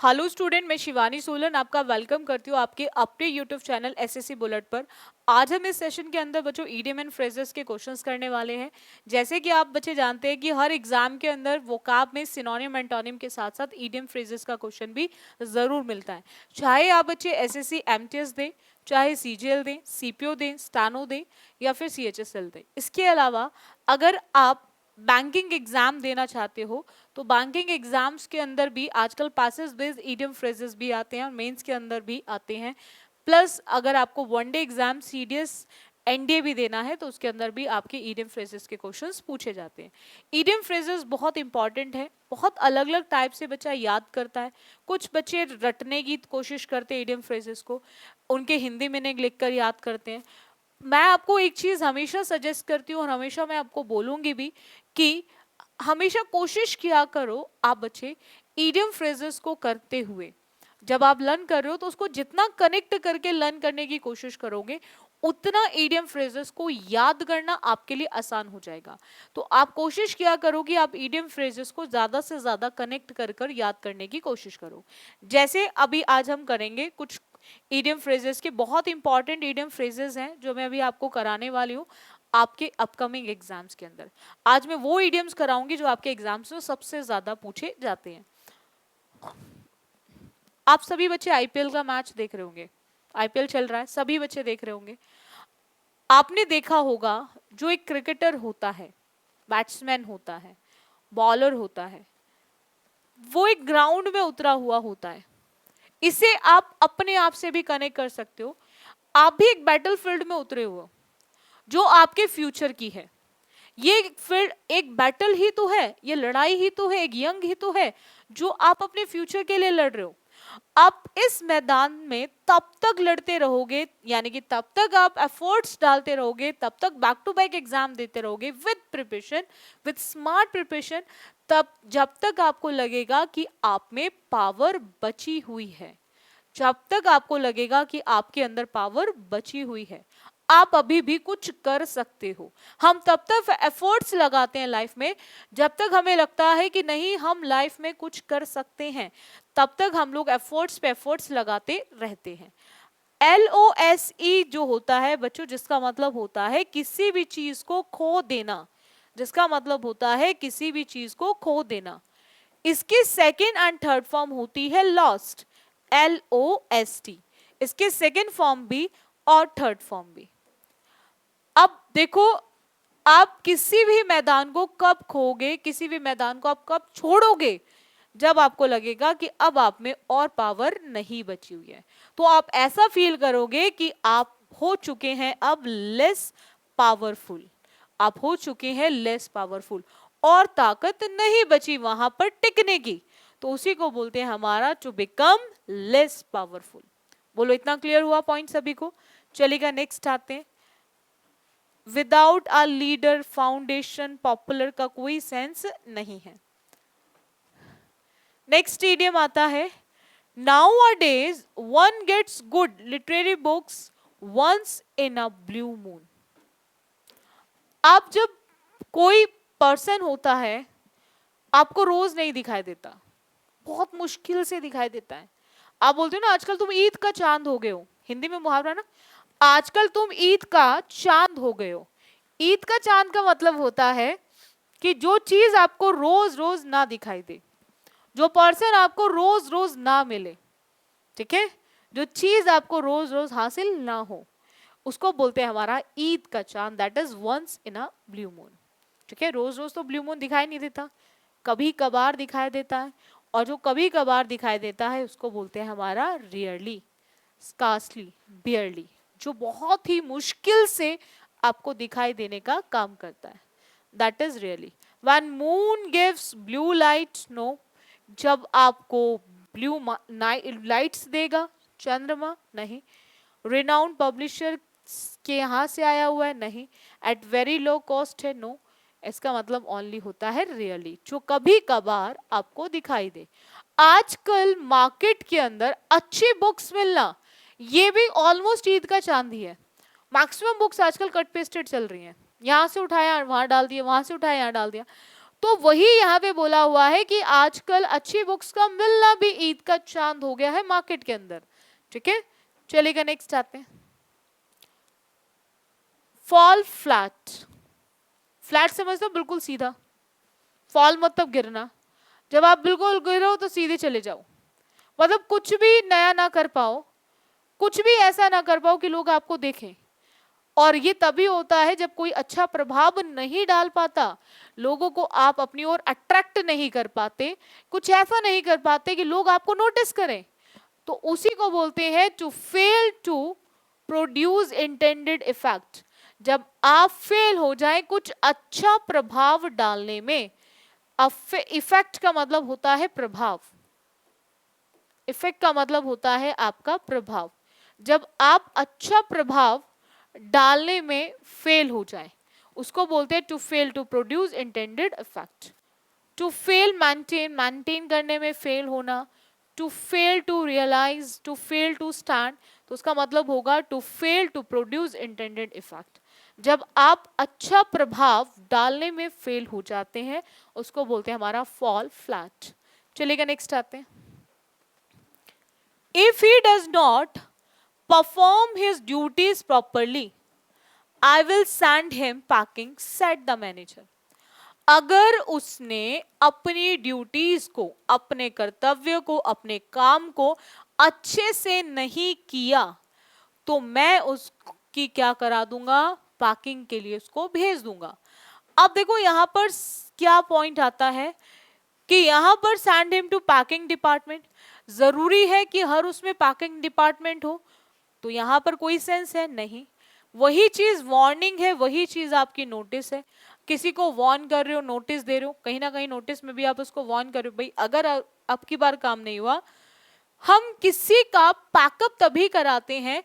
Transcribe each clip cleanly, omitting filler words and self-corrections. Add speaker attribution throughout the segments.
Speaker 1: Hello student, मैं शिवानी सोलन आपका welcome करती हूँ आपके अपने यूट्यूब चैनल एसएससी बुलेट पर। आज हम इस सेशन के अंदर बच्चों ईडियम एंड फ्रेजेस के क्वेश्चंस करने वाले हैं। जैसे कि आप बच्चे जानते हैं कि हर एग्जाम के अंदर वोकैब में सिनोनिम एंटोनिम के साथ साथ ईडियम फ्रेजेस का क्वेश्चन भी जरूर मिलता है। चाहे आप बच्चे एसएससी एमटीएस दें, चाहे सीजीएल दें, सीपीओ दें, स्टानो दें या फिर सीएचएसएल दें। इसके अलावा अगर आप बैंकिंग एग्जाम देना चाहते हो तो बैंकिंग एग्जाम्स के अंदर भी आजकल पैसेज बेस्ड ईडियम फ्रेजेस भी आते हैं और मेंस के अंदर भी आते हैं। प्लस अगर आपको वनडे एग्जाम सीडीएस एनडीए भी देना है तो उसके अंदर भी आपके ईडियम फ्रेजेस के क्वेश्चंस पूछे जाते हैं। ईडियम फ्रेजेस बहुत इंपॉर्टेंट है, बहुत अलग अलग टाइप से बच्चा याद करता है। कुछ बच्चे रटने की कोशिश करते हैं ईडियम फ्रेजेस को, उनके हिंदी मीनिंग लिखकर याद करते हैं। मैं आपको एक चीज हमेशा सजेस्ट करती हूँ और हमेशा मैं आपको बोलूंगी भी कि हमेशा कोशिश किया करो आप बच्चे ईडियम फ्रेजेस को करते हुए जब आप लर्न कर रहे हो तो उसको जितना कनेक्ट करके लर्न करने की कोशिश करोगे उतना ईडियम फ्रेजेस को याद करना आपके लिए आसान हो जाएगा। तो आप कोशिश किया करो कि आप ईडियम फ्रेजेस को ज्यादा से ज्यादा कनेक्ट कर कर याद करने की कोशिश करो। जैसे अभी आज हम करेंगे कुछ ईडियम फ्रेजेस के, बहुत इंपॉर्टेंट ईडियम फ्रेजेस हैं जो मैं अभी आपको कराने वाली हूँ आपके अपकमिंग एग्जाम्स के अंदर। आज मैं वो ईडियम्स कराऊंगी जो आपके एग्जाम्स में सबसे ज्यादा पूछे जाते हैं। आप सभी बच्चे आईपीएल का मैच देख रहे होंगे, आईपीएल चल रहा है, सभी बच्चे देख रहे होंगे। आपने देखा होगा जो एक क्रिकेटर होता है, बैट्समैन होता है, बॉलर होता है, वो एक ग्राउंड में उतरा हुआ होता है। इसे आप अपने आप से भी कनेक्ट कर सकते हो। आप भी एक बैटलफील्ड में उतरे हुए हो जो आपके फ्यूचर की है। ये फिर एक बैटल ही तो है, ये लड़ाई ही तो है, एक यंग ही तो है जो आप अपने फ्यूचर के लिए लड़ रहे हो। आप इस मैदान में तब तक लड़ते रहोगे, यानी कि तब तक आप एफर्ट्स डालते रहोगे, तब तक बैक टू बैक एग्जाम देते रहोगे with preparation, with smart preparation, तब जब तक आपको लगेगा कि आप में पावर बची हुई है। जब तक आपको लगेगा कि आपके अंदर पावर बची हुई है, आप अभी भी कुछ कर सकते हो। हम तब तक एफर्ट्स लगाते हैं लाइफ में जब तक हमें लगता है कि नहीं हम लाइफ में कुछ कर सकते हैं, तब तक हम लोग एफर्ट्स पे एफर्ट्स लगाते रहते हैं। LOSE जो होता है बच्चों, जिसका मतलब होता है किसी भी चीज को खो देना, जिसका मतलब होता है किसी भी चीज को खो देना। इसकी सेकेंड एंड थर्ड फॉर्म होती है लॉस्ट, LOST। इसके सेकेंड फॉर्म भी और थर्ड फॉर्म भी। अब देखो, आप किसी भी मैदान को कब खोगे, किसी भी मैदान को आप कब छोड़ोगे, जब आपको लगेगा कि अब आप में और पावर नहीं बची हुई है। तो आप ऐसा फील करोगे कि आप हो चुके हैं अब लेस पावरफुल, आप हो चुके हैं लेस पावरफुल और ताकत नहीं बची वहां पर टिकने की। तो उसी को बोलते हैं हमारा टू बिकम लेस पावरफुल। बोलो, इतना क्लियर हुआ पॉइंट सभी को? चलिएगा नेक्स्ट आते हैं। Without a leader foundation popular का कोई सेंस नहीं है। नेक्स्ट इडियम आता है, nowadays one gets good literary books once in a blue moon. आप जब कोई पर्सन होता है आपको रोज नहीं दिखाई देता, बहुत मुश्किल से दिखाई देता है। आप बोलते हो ना आजकल तुम ईद का चांद हो गए हो, हिंदी में मुहावरा ना, आजकल तुम ईद का चांद हो गए हो। ईद का चांद का मतलब होता है कि जो चीज आपको रोज रोज ना दिखाई दे, जो पर्सन आपको रोज रोज ना मिले, ठीक है, जो चीज आपको रोज रोज हासिल ना हो, उसको बोलते हैं हमारा ईद का चांद, that is once in a blue moon. ठीक है, रोज रोज तो ब्लू मून दिखाई नहीं देता, कभी कभार दिखाई देता है, और जो कभी कभार दिखाई देता है उसको बोलते हैं हमारा रियरली, स्कार्सली, बियरली, जो बहुत ही मुश्किल से आपको दिखाई देने का काम करता है, that is really. When moon gives blue light, no, जब आपको ब्लू लाइट्स देगा चंद्रमा, नहीं। रिनाउंड पब्लिशर के यहाँ से आया हुआ है, नहीं। एट वेरी लो कॉस्ट है, नो। इसका मतलब ओनली होता है रियली, जो कभी कभार आपको दिखाई दे। आजकल मार्केट के अंदर अच्छी बुक्स मिलना ये भी ऑलमोस्ट ईद का चांद ही है। मैक्सिमम बुक्स आजकल कट पेस्टेड चल रही हैं, यहाँ से उठाया वहां डाल दिया, वहां से उठाया यहाँ डाल दिया। तो वही यहाँ पे बोला हुआ है कि आजकल अच्छी बुक्स का मिलना भी ईद का चांद हो गया है मार्केट के अंदर। ठीक है, चलेगा नेक्स्ट आते हैं। Fall flat. फ्लैट समझते हो, बिल्कुल सीधा। फॉल मतलब गिरना। जब आप बिल्कुल गिरो तो सीधे चले जाओ, मतलब कुछ भी नया ना कर पाओ, कुछ भी ऐसा ना कर पाओ कि लोग आपको देखें। और ये तभी होता है जब कोई अच्छा प्रभाव नहीं डाल पाता, लोगों को आप अपनी ओर अट्रैक्ट नहीं कर पाते, कुछ ऐसा नहीं कर पाते कि लोग आपको नोटिस करें, तो उसी को बोलते हैं to fail to produce intended effect. जब आप फेल हो जाए कुछ अच्छा प्रभाव डालने में, इफेक्ट का मतलब होता है प्रभाव, इफेक्ट का मतलब होता है आपका प्रभाव। जब आप अच्छा प्रभाव डालने में फेल हो जाए उसको बोलते हैं to fail to produce intended effect. To fail maintain, maintain करने में फेल होना। To fail to realize, to fail to stand, तो उसका मतलब होगा to fail to produce intended effect. जब आप अच्छा प्रभाव डालने में फेल हो जाते हैं उसको बोलते हैं हमारा फॉल फ्लैट। चलिएगा नेक्स्ट आते हैं। If he does not perform his duties properly, I will send him packing, said the manager. अगर उसने अपनी ड्यूटीज को, अपने कर्तव्य को, अपने काम को अच्छे से नहीं किया तो मैं उसकी क्या करा दूंगा, पैकिंग के लिए उसको भेज दूंगा। अब देखो यहां पर क्या पॉइंट आता है कि यहां पर send him to packing department. जरूरी है कि हर उसमें पैकिंग डिपार्टमेंट हो, तो यहां पर कोई सेंस है नहीं। वही चीज वार्निंग है, वही चीज आपकी नोटिस है। किसी को वार्न कर रहे हो, नोटिस दे रहे हो, कहीं ना कहीं नोटिस में भी आप उसको वार्न कर रहे हो, भाई अगर अब की बार काम नहीं हुआ। हम किसी का पैकअप तभी कराते हैं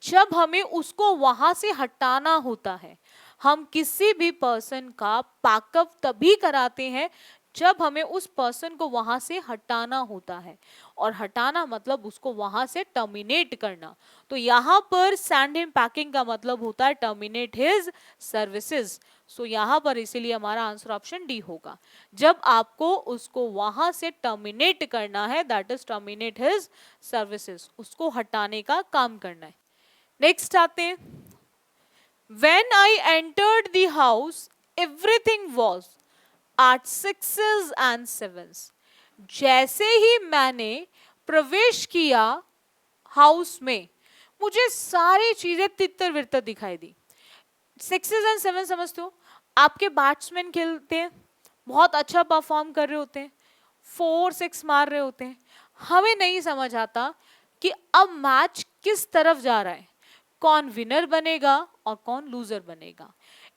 Speaker 1: जब हमें उसको वहां से हटाना होता है। हम किसी भी पर्सन का पैकअप तभी कराते हैं जब हमें उस पर्सन को वहां से हटाना होता है, और हटाना मतलब उसको वहां से टर्मिनेट करना। तो यहां पर सेंड हिम पैकिंग का मतलब होता है टर्मिनेट हिज सर्विसेज। सो यहां पर इसीलिए हमारा आंसर ऑप्शन डी होगा। जब आपको उसको वहां से टर्मिनेट करना है, that is terminate his services, उसको हटाने का काम करना है। नेक्स्ट आते हैं। When I entered the house, everything was at sixes and sevens. जैसे ही मैंने प्रवेश किया हाउस में, मुझे सारी चीजें तितर वितर दिखाई दी। सिक्सेस एंड सेवन समझते हो, आपके बैट्समैन खेलते हैं, बहुत अच्छा परफॉर्म कर रहे होते हैं, 4-6 मार रहे होते हैं, हमें नहीं समझ आता कि अब मैच किस तरफ जा रहा है, कौन विनर बनेगा और कौन लूजर बनेगा।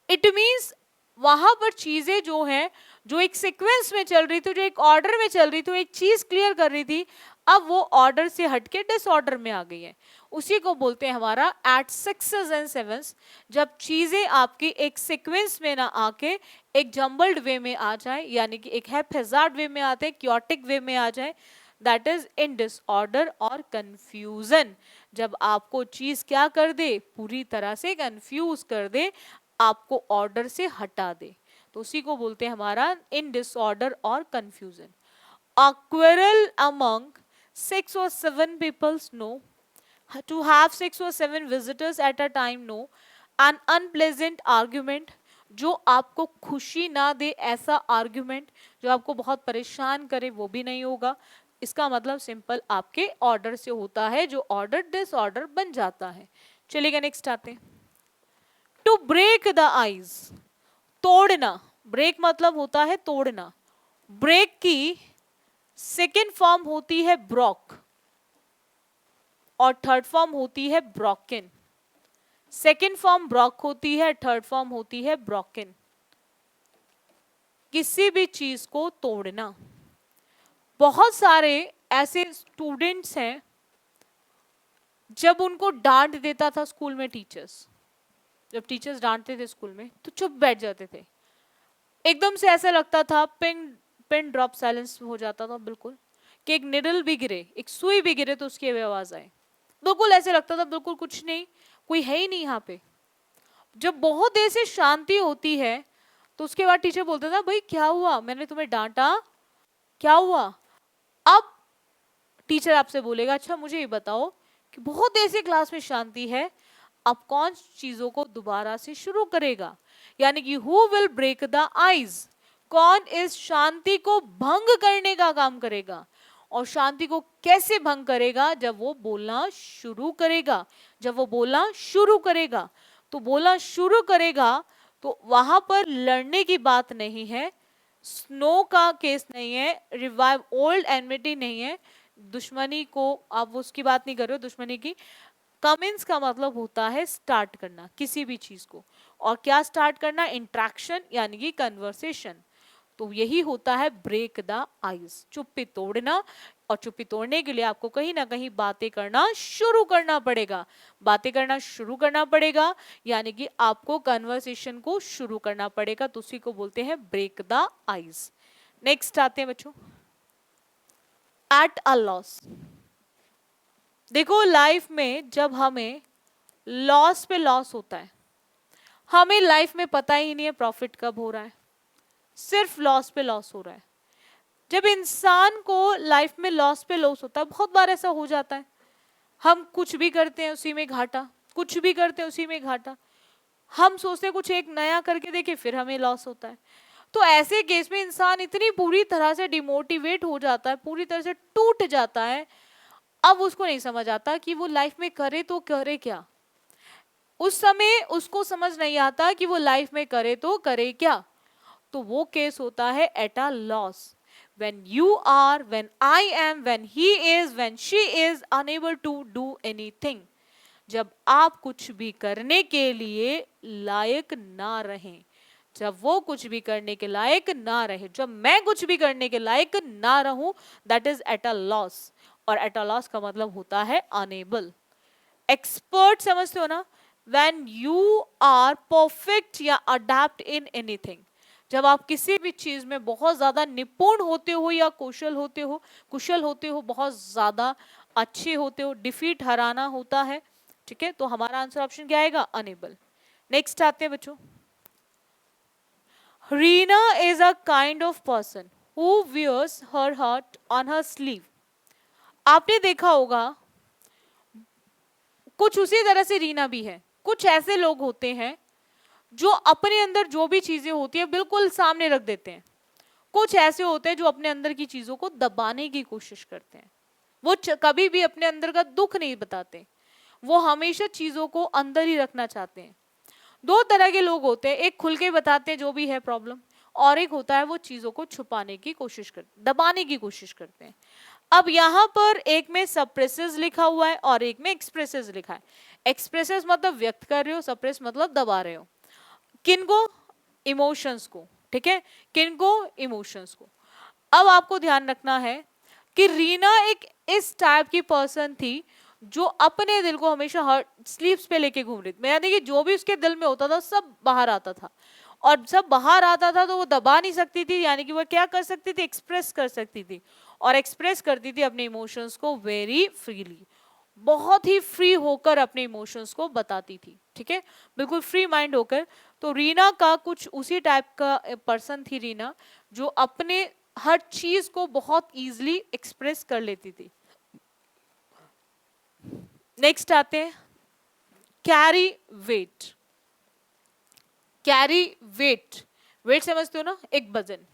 Speaker 1: इट मींस वहां पर चीजें जो है, जो एक सीक्वेंस में चल रही थी, जो एक ऑर्डर में चल रही थी, एक चीज क्लियर कर रही थी, अब वो ऑर्डर से हटके डिसऑर्डर में आ गई है। उसी को बोलते हैं हमारा एट सिक्सेस एंड सेवंस। जब चीजें आपकी एक सीक्वेंस में ना आके एक जम्बल्ड वे में आ जाए, यानी कि एक हैप्पैजार्ड वे में आते, क्योटिक वे में आ जाए, दैट इज इन डिसऑर्डर और कंफ्यूजन। जब आपको चीज क्या कर दे, पूरी तरह से कंफ्यूज कर दे, आपको ऑर्डर से हटा दे, तो उसी को बोलते हैं हमारा इन डिसऑर्डर और confusion. A quarrel among 6 or 7 peoples, no. To have 6 or 7 visitors at a time, no. An unpleasant argument, जो आपको खुशी ना दे ऐसा आर्ग्यूमेंट, जो आपको बहुत परेशान करे, वो भी नहीं होगा। इसका मतलब सिंपल आपके ऑर्डर से होता है, जो ऑर्डर डिसऑर्डर बन जाता है। चलिएगा नेक्स्ट आते हैं। टू ब्रेक द आइज, तोड़ना। ब्रेक मतलब होता है तोड़ना। ब्रेक की सेकेंड फॉर्म होती है ब्रॉक और थर्ड फॉर्म होती है ब्रोकन। सेकेंड फॉर्म ब्रॉक होती है, थर्ड फॉर्म होती है ब्रोकन। किसी भी चीज को तोड़ना। बहुत सारे ऐसे स्टूडेंट्स हैं, जब उनको डांट देता था स्कूल में टीचर्स, जब टीचर्स डांटते थे स्कूल में तो चुप बैठ जाते थे। एकदम से ऐसा लगता था पिन ड्रॉप साइलेंस हो जाता था बिल्कुल, कि एक निडल भी गिरे, एक सुई भी गिरे तो उसकी आवाज आए। बिल्कुल ऐसे लगता था बिल्कुल कुछ नहीं, कोई है ही नहीं यहाँ पे। जब बहुत देर से शांति होती है तो उसके बाद टीचर बोलता था भाई क्या हुआ, मैंने तुम्हें डांटा, क्या हुआ। अब टीचर आपसे बोलेगा अच्छा मुझे ये बताओ कि बहुत देर से क्लास में शांति है, अब कौन चीजों को दोबारा से शुरू करेगा, यानी कि who will break the eyes, कौन इस शांति को भंग करने का काम करेगा। और शांति को कैसे भंग करेगा, जब वो बोलना शुरू करेगा, जब वो बोलना शुरू करेगा। तो बोलना शुरू करेगा तो वहां पर लड़ने की बात नहीं है, स्नो का केस नहीं है, रिवाइव ओल्ड एनमिटी नहीं है, दुश्मनी को आप उसकी बात नहीं कर रहे हो, दुश्मनी की। कमेंस का मतलब होता है स्टार्ट करना किसी भी चीज को, और क्या स्टार्ट करना, इंट्रैक्शन यानी कि कन्वर्सेशन। तो यही होता है ब्रेक द आइस, चुप्पी तोड़ना। और चुप्पी तोड़ने के लिए आपको कहीं ना कहीं बातें करना शुरू करना पड़ेगा, बातें करना शुरू करना पड़ेगा, यानी कि आपको कन्वर्सेशन को शुरू करना पड़ेगा, तो उसी को बोलते हैं ब्रेक द आइस। नेक्स्ट आते हैं बच्चों, एट अ लॉस। देखो लाइफ में जब हमें लॉस पे लॉस होता है, हमें लाइफ में पता ही नहीं है प्रॉफिट कब हो रहा है, सिर्फ लॉस पे लॉस हो रहा है। जब इंसान को लाइफ में लॉस पे लॉस होता है, बहुत बार ऐसा हो जाता है, हम कुछ भी करते हैं उसी में घाटा, कुछ भी करते हैं उसी में घाटा, हम सोचते हैं कुछ एक नया करके देखे, फिर हमें लॉस होता है। तो ऐसे केस में इंसान इतनी पूरी तरह से डिमोटिवेट हो जाता है, पूरी तरह से टूट जाता है, अब उसको नहीं समझ आता कि वो लाइफ में करे तो करे क्या। उस समय उसको समझ नहीं आता कि वो लाइफ में करे तो करे क्या। तो वो केस होता है at a loss, when you are, when I am, when he is, when she is unable to do anything। जब आप कुछ भी करने के लिए लायक ना रहें, जब वो कुछ भी करने के लायक ना रहे, जब मैं कुछ भी करने के लायक ना रहूं, that is at a loss. और एट अ लॉस का मतलब होता है अनेबल। एक्सपर्ट समझते हो ना, when you are perfect या अडेप्ट इन एनीथिंग, जब आप किसी भी चीज में बहुत ज्यादा निपुण होते हो या कुशल होते हो, बहुत ज्यादा अच्छे होते हो, डिफीट हराना होता है, ठीक है। तो हमारा आंसर ऑप्शन क्या आएगा, अनेबल। नेक्स्ट आते हैं बच्चों, Reena is a kind of person who wears her heart on her sleeve. आपने देखा होगा कुछ उसी तरह से रीना भी है। कुछ ऐसे लोग होते हैं जो अपने अंदर जो भी चीजें होती है बिल्कुल सामने रख देते हैं। कुछ ऐसे होते हैं जो अपने अंदर की चीजों को दबाने की कोशिश करते हैं। वो कभी भी अपने अंदर का दुख नहीं बताते, वो हमेशा चीजों को अंदर ही रखना चाहते हैं। दो तरह के लोग होते हैं, एक खुल के बताते हैं जो भी है प्रॉब्लम, और एक होता है वो चीजों को छुपाने की कोशिश करते, दबाने की कोशिश करते हैं। अब यहाँ पर एक में सप्रेसेस लिखा हुआ है और एक में एक्सप्रेसेस लिखा है। एक्सप्रेसेस मतलब व्यक्त कर रहे हो, सप्रेस मतलब दबा रहे हो। किनको, इमोशंस को, ठीक है, किनको, इमोशंस को। अब आपको ध्यान रखना है कि रीना एक इस टाइप की पर्सन थी जो अपने दिल को हमेशा हर स्लीव्स पे लेके घूम रही थी। यानी कि जो भी उसके दिल में होता था सब बाहर आता था, और जब बाहर आता था तो वो दबा नहीं सकती थी, यानी कि वो क्या कर सकती थी, एक्सप्रेस कर सकती थी, और एक्सप्रेस करती थी अपने इमोशंस को वेरी फ्रीली, बहुत ही फ्री होकर अपने इमोशंस को बताती थी, ठीक है, बिल्कुल फ्री माइंड होकर। तो रीना का कुछ उसी टाइप का पर्सन थी रीना, जो अपने हर चीज को बहुत इजीली एक्सप्रेस कर लेती थी। नेक्स्ट आते हैं, carry weight. Carry weight, weight समझते हो ना, एक वजन।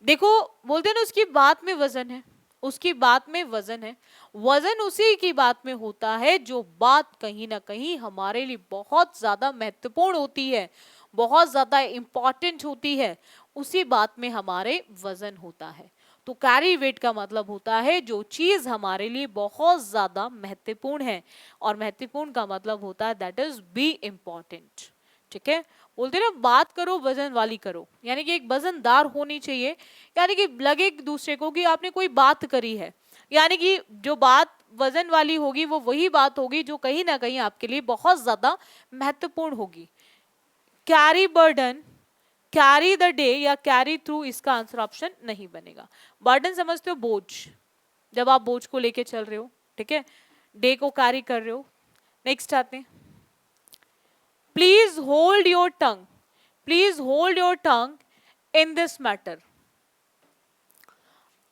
Speaker 1: देखो बोलते हैं ना उसकी बात में वजन है, उसकी बात में वजन है। वजन उसी की बात में होता है जो बात कहीं ना कहीं हमारे लिए बहुत ज्यादा महत्वपूर्ण होती है, बहुत ज्यादा इंपॉर्टेंट होती है, उसी बात में हमारे वजन होता है। तो कैरी वेट का मतलब होता है जो चीज हमारे लिए बहुत ज्यादा महत्वपूर्ण है, और महत्वपूर्ण का मतलब होता है दैट इज बी इम्पॉर्टेंट, ठीक है। बोलते ना बात करो वजन वाली करो, यानी कि एक वजनदार होनी चाहिए, यानी कि लगे एक दूसरे को कि आपने कोई बात करी है, यानी कि जो बात वजन वाली होगी वो वही बात होगी जो कहीं ना कहीं आपके लिए बहुत ज्यादा महत्वपूर्ण होगी। Carry burden, carry the day या कैरी थ्रू, इसका आंसर ऑप्शन नहीं बनेगा। बर्डन समझते हो, बोझ, जब आप बोझ को लेके चल रहे हो, ठीक है, डे को कैरी कर रहे हो। नेक्स्ट आते हैं, please hold your tongue. Please hold your tongue in this matter.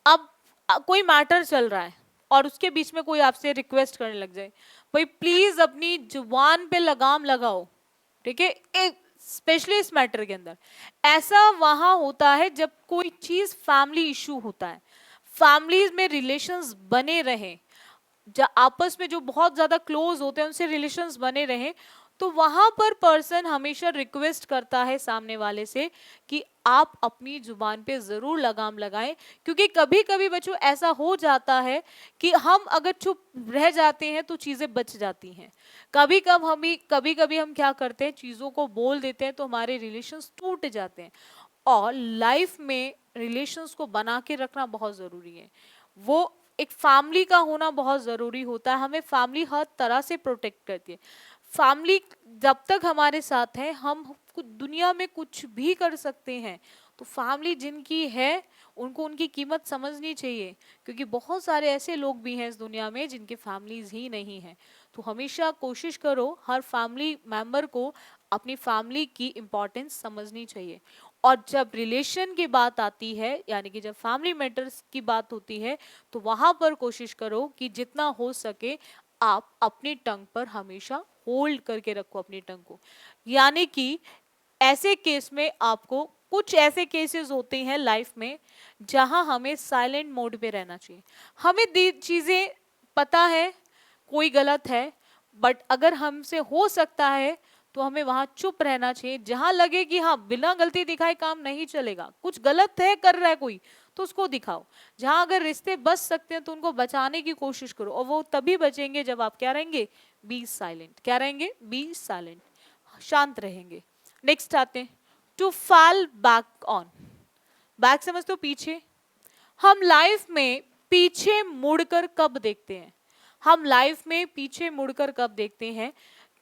Speaker 1: अब कोई मैटर चल रहा है और उसके बीच में कोई आपसे रिक्वेस्ट करने लग जाए, भाई प्लीज अपनी जुबान पे लगाम लगाओ, ठीक है, एक स्पेशली इस मैटर के अंदर। ऐसा वहां होता है जब कोई चीज फैमिली इशू होता है, फैमिलीज में रिलेशंस बने रहे, आपस में जो बहुत ज्यादा क्लोज होते हैं उनसे रिलेशंस बने रहे, तो वहां पर पर्सन हमेशा रिक्वेस्ट करता है सामने वाले से कि आप अपनी जुबान पे जरूर लगाम लगाएं, क्योंकि कभी कभी बच्चों ऐसा हो जाता है कि हम अगर चुप रह जाते हैं तो चीजें बच जाती हैं। कभी कभी हम क्या करते हैं, चीजों को बोल देते हैं तो हमारे रिलेशंस टूट जाते हैं। और लाइफ में रिलेशंस को बना के रखना बहुत जरूरी है, वो एक फैमिली का होना बहुत जरूरी होता है। हमें फैमिली हर तरह से प्रोटेक्ट करती है। फैमिली जब तक हमारे साथ है, हम दुनिया में कुछ भी कर सकते हैं। तो फैमिली जिनकी है उनको उनकी कीमत समझनी चाहिए, क्योंकि बहुत सारे ऐसे लोग भी हैं इस दुनिया में जिनकी फैमिलीज ही नहीं है। तो हमेशा कोशिश करो हर फैमिली मेंबर को अपनी फैमिली की इम्पोर्टेंस समझनी चाहिए। और जब रिलेशन की बात आती है, यानी कि जब फैमिली मैटर्स की बात होती है, तो वहां पर कोशिश करो कि जितना हो सके आप अपनी टंग पर हमेशा होल्ड करके रखो अपनी टंग को। यानी कि ऐसे केस में आपको, कुछ ऐसे केसेस होते हैं लाइफ में जहां हमें साइलेंट मोड पे रहना चाहिए। हमें चीजें पता है कोई गलत है, बट अगर हमसे हो सकता है तो हमें वहां चुप रहना चाहिए। जहां लगे कि हाँ बिना गलती दिखाए काम नहीं चलेगा, कुछ गलत है कर रहा है कोई, तो उसको दिखाओ। जहां अगर रिश्ते बच सकते हैं तो उनको बचाने की कोशिश करो, और वो तभी बचेंगे जब आप क्या रहेंगे, बी साइलेंट। क्या रहेंगे, बी साइलेंट, शांत रहेंगे। नेक्स्ट आते हैं, to fall back on. Back समझते हो, पीछे। हम लाइफ में पीछे मुड़कर कब देखते हैं, हम लाइफ में पीछे मुड़कर कब देखते हैं,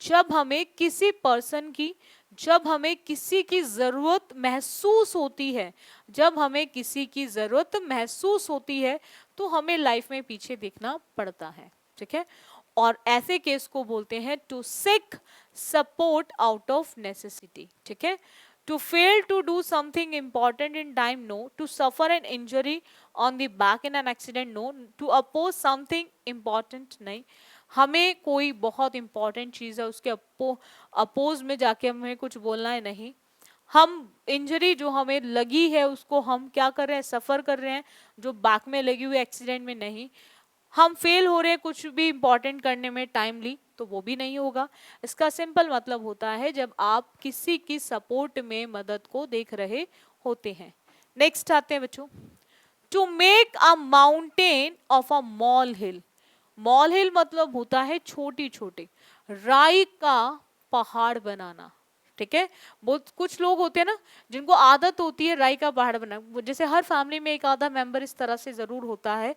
Speaker 1: जब हमें किसी पर्सन की, जब हमें किसी की जरूरत महसूस होती है, जब हमें किसी की जरूरत महसूस होती है तो हमें लाइफ में पीछे देखना पड़ता है, ठीक है। और ऐसे केस को बोलते हैं to seek support out of necessity, ठीक है। To fail to do something important in time, no. To suffer an injury on the back in an accident, no. To oppose something important, नहीं। हमें कोई बहुत important चीज है उसके oppose में जाके हमें कुछ बोलना है, नहीं। हम इंजरी जो हमें लगी है उसको हम क्या कर रहे हैं, सफर कर रहे हैं, जो बैक में लगी हुई एक्सीडेंट में नहीं। हम फेल हो रहे हैं कुछ भी इंपॉर्टेंट करने में टाइमली, तो वो भी नहीं होगा। इसका सिंपल मतलब होता है जब आप किसी की सपोर्ट में मदद को देख रहे होते हैं। नेक्स्ट आते हैं बच्चों, to make a mountain of a mall hill. Molehill मतलब होता है छोटी छोटी, राई का पहाड़ बनाना, ठीक है। बहुत कुछ लोग होते हैं ना जिनको आदत होती है राई का पहाड़ बना, जैसे हर फैमिली में एक आधा मेंबर इस तरह से जरूर होता है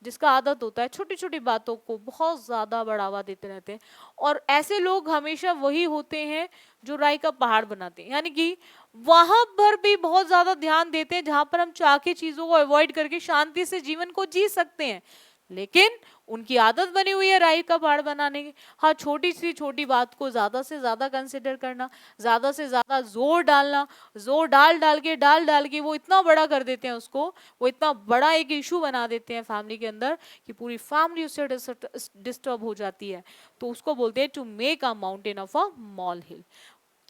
Speaker 1: जिसका आदत होता है छोटी छोटी बातों को बहुत ज्यादा बढ़ावा देते रहते हैं। और ऐसे लोग हमेशा वही होते हैं जो राई का पहाड़ बनाते हैं, यानी कि वहां पर भी बहुत ज्यादा ध्यान देते हैं जहां पर हम चाह के चीजों को अवॉइड करके शांति से जीवन को जी सकते हैं, लेकिन उनकी आदत बनी हुई है राई का पहाड़ बनाने की। हाँ, छोटी सी छोटी बात को ज्यादा से ज्यादा कंसिडर करना, ज्यादा से ज्यादा जोर डालना, जोर डाल डाल के वो इतना बड़ा कर देते हैं उसको, वो इतना बड़ा एक इशू बना देते हैं फैमिली के अंदर कि पूरी फैमिली उससे डिस्टर्ब हो जाती है। तो उसको बोलते हैं to make a mountain of a mall हिल।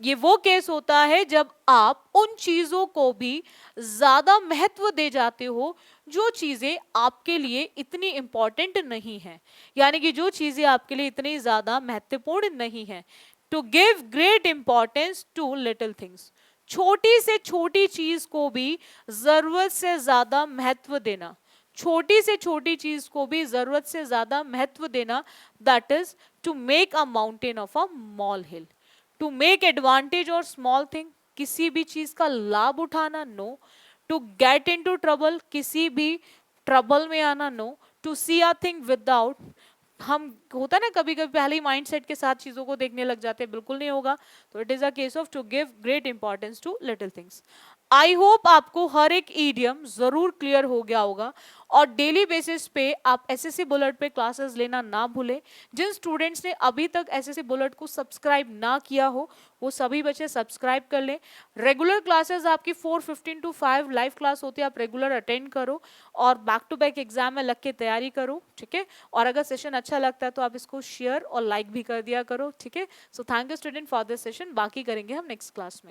Speaker 1: ये वो केस होता है जब आप उन चीजों को भी ज्यादा महत्व दे जाते हो जो चीजें आपके लिए इतनी इंपॉर्टेंट नहीं है, यानी कि जो चीजें आपके लिए इतनी ज्यादा महत्वपूर्ण नहीं है। To give great importance to little things, छोटी से छोटी चीज को भी जरूरत से ज्यादा महत्व देना, छोटी से छोटी चीज को भी जरूरत से ज्यादा महत्व देना, that is to make a mountain of a mall hill. To make advantage और स्मॉल थिंग, किसी भी चीज का लाभ उठाना, no. To get in to trouble, किसी भी ट्रबल में आना, no. To see a thing without, हम होता है ना कभी कभी पहले ही माइंडसेट के साथ चीजों को देखने लग जाते हैं, बिल्कुल नहीं होगा। तो it is a case of to give great importance to little things. I hope आपको हर एक ईडियम जरूर क्लियर हो गया होगा और डेली बेसिस पे आप एसएससी बुलेट पे क्लासेस लेना ना भूलें। जिन स्टूडेंट्स ने अभी तक एसएससी बुलेट को सब्सक्राइब ना किया हो वो सभी बच्चे सब्सक्राइब कर लें। रेगुलर क्लासेस आपकी 4:15 to 5 लाइव क्लास होती है, आप रेगुलर अटेंड करो और बैक टू बैक एग्जाम में लग के तैयारी करो, ठीक है। और अगर सेशन अच्छा लगता है तो आप इसको शेयर और लाइक भी कर दिया करो, ठीक है। So thank you student for this session, बाकी करेंगे हम नेक्स्ट क्लास में।